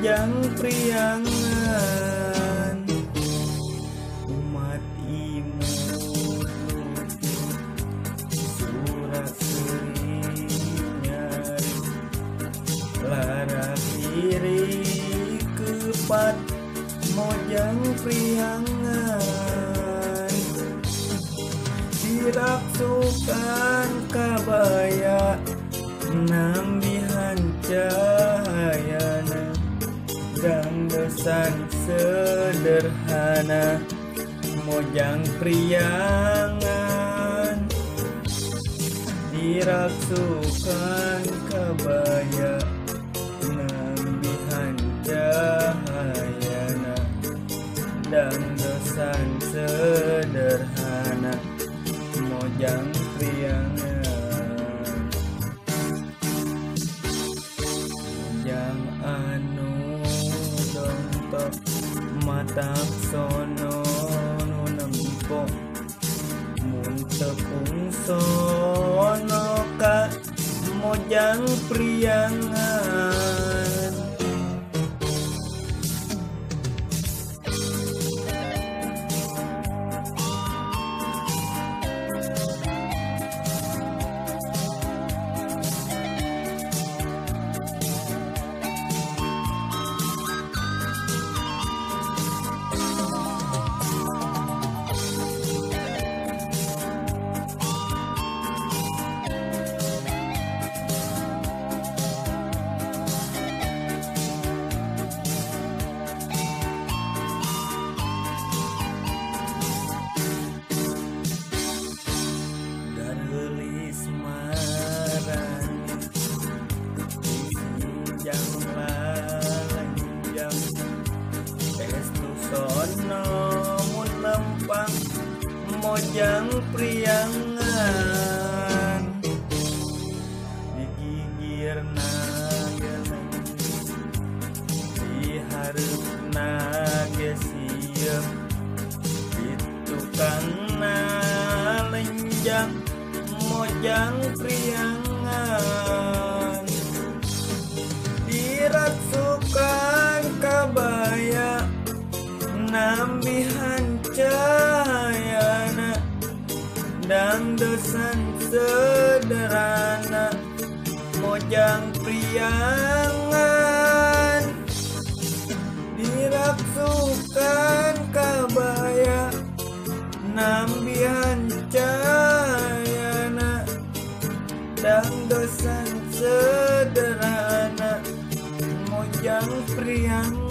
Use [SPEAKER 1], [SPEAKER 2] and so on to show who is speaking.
[SPEAKER 1] mojang priangan umat imut surat serinyari lara kiri kepat mojang priangan diraksukan kabaya nambihan cahayana gangdesan sederhana mojang priangan diraksukan kabaya nambihan cahayana gangdesan sederhana mojang priangan yang anu dontok mata sono nu nempok mun tepung sono ka mojang priangan sono mun lempang mojang priangan digigirna geleng diharupna gesieum ditukangna lenjang mojang priangan diraksukan kabaya nambihan cahayana dangdesan sederhana mojang priangan diraksukan kabaya nambihan cahayana dangdesan sederhana mojang priangan